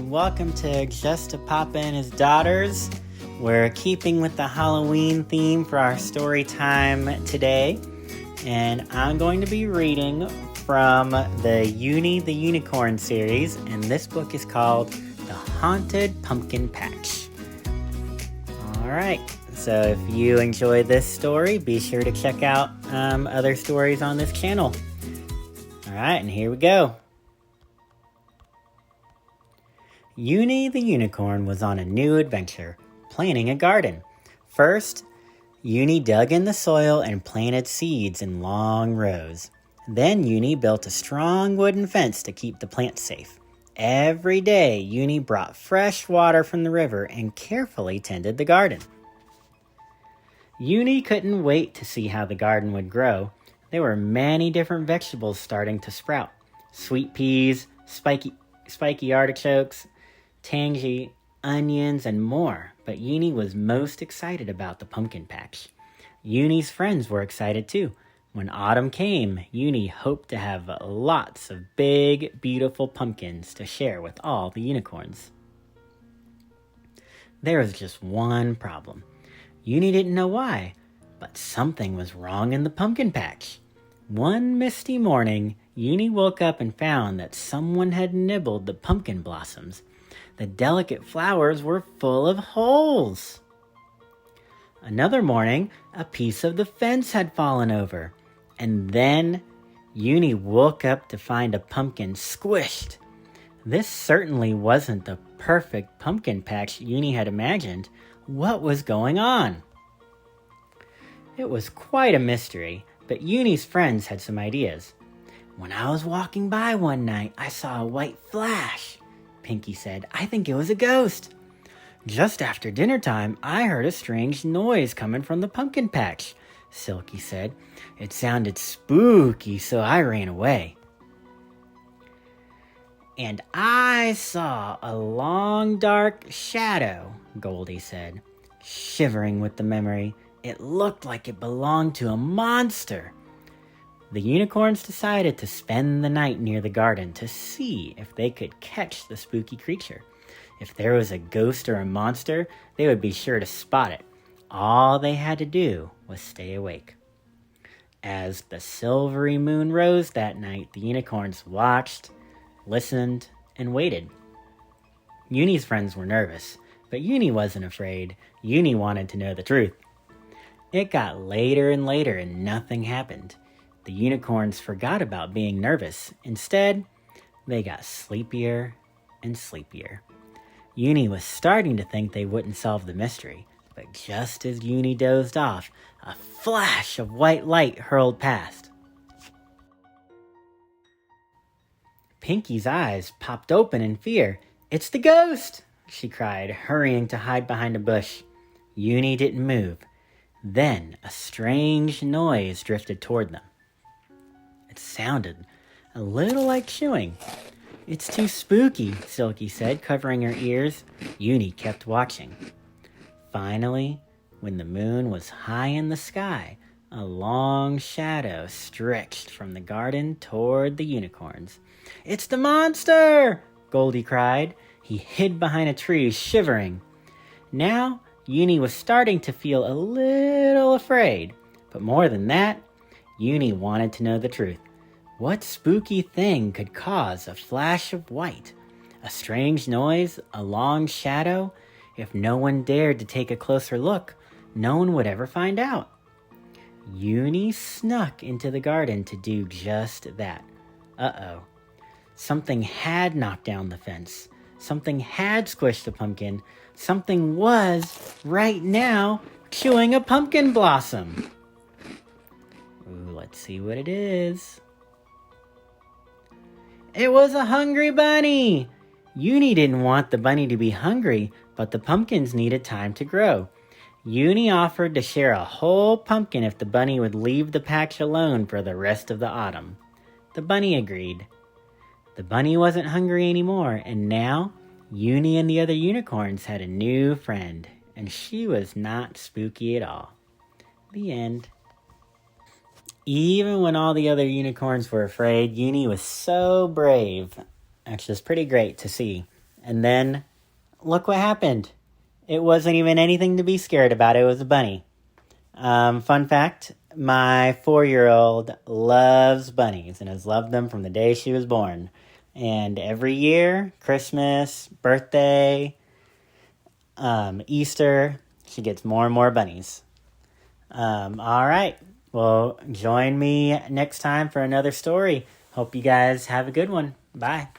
and welcome to Just a Papa and His Daughters. We're keeping with the Halloween theme for our story time today, and I'm going to be reading from the Uni the Unicorn series, and this book is called The Haunted Pumpkin Patch. Alright, so if you enjoy this story, be sure to check out other stories on this channel. Alright, and here we go. Uni the Unicorn was on a new adventure, planting a garden. First, Uni dug in the soil and planted seeds in long rows. Then Uni built a strong wooden fence to keep the plants safe. Every day, Uni brought fresh water from the river and carefully tended the garden. Uni couldn't wait to see how the garden would grow. There were many different vegetables starting to sprout. Sweet peas, spiky artichokes, tangy onions, and more. But Uni was most excited about the pumpkin patch. Uni's friends were excited too. When autumn came, Uni hoped to have lots of big, beautiful pumpkins to share with all the unicorns. There was just one problem. Uni didn't know why, but something was wrong in the pumpkin patch. One misty morning, Uni woke up and found that someone had nibbled the pumpkin blossoms. The delicate flowers were full of holes. Another morning, a piece of the fence had fallen over. And then, Uni woke up to find a pumpkin squished. This certainly wasn't the perfect pumpkin patch Uni had imagined. What was going on? It was quite a mystery, but Uni's friends had some ideas. When I was walking by one night, I saw a white flash. Pinky said, I think it was a ghost. Just after dinner time, I heard a strange noise coming from the pumpkin patch. Silky said, it sounded spooky, so I ran away. And I saw a long dark shadow, Goldie said, shivering with the memory. It looked like it belonged to a monster. The unicorns decided to spend the night near the garden to see if they could catch the spooky creature. If there was a ghost or a monster, they would be sure to spot it. All they had to do was stay awake. As the silvery moon rose that night, the unicorns watched, listened, and waited. Uni's friends were nervous, but Uni wasn't afraid. Uni wanted to know the truth. It got later and later and nothing happened. The unicorns forgot about being nervous. Instead, they got sleepier and sleepier. Uni was starting to think they wouldn't solve the mystery, but just as Uni dozed off, a flash of white light hurled past. Pinky's eyes popped open in fear. It's the ghost, she cried, hurrying to hide behind a bush. Uni didn't move. Then a strange noise drifted toward them. It sounded a little like chewing. It's too spooky, Silky said, covering her ears. Uni kept watching. Finally, when the moon was high in the sky, a long shadow stretched from the garden toward the unicorns. It's the monster! Goldie cried. He hid behind a tree, shivering. Now, Uni was starting to feel a little afraid. But more than that, Uni wanted to know the truth. What spooky thing could cause a flash of white? A strange noise? A long shadow? If no one dared to take a closer look, no one would ever find out. Uni snuck into the garden to do just that. Uh-oh. Something had knocked down the fence. Something had squished a pumpkin. Something was, right now, chewing a pumpkin blossom. Ooh, let's see what it is. It was a hungry bunny! Uni didn't want the bunny to be hungry, but the pumpkins needed time to grow. Uni offered to share a whole pumpkin if the bunny would leave the patch alone for the rest of the autumn. The bunny agreed. The bunny wasn't hungry anymore, and now Uni and the other unicorns had a new friend, and she was not spooky at all. The end. Even when all the other unicorns were afraid, Uni was so brave. Actually, it's pretty great to see. And then, look what happened. It wasn't even anything to be scared about. It was a bunny. Fun fact, my 4-year-old loves bunnies and has loved them from the day she was born. And every year, Christmas, birthday, Easter, she gets more and more bunnies. All right. Well, join me next time for another story. Hope you guys have a good one. Bye.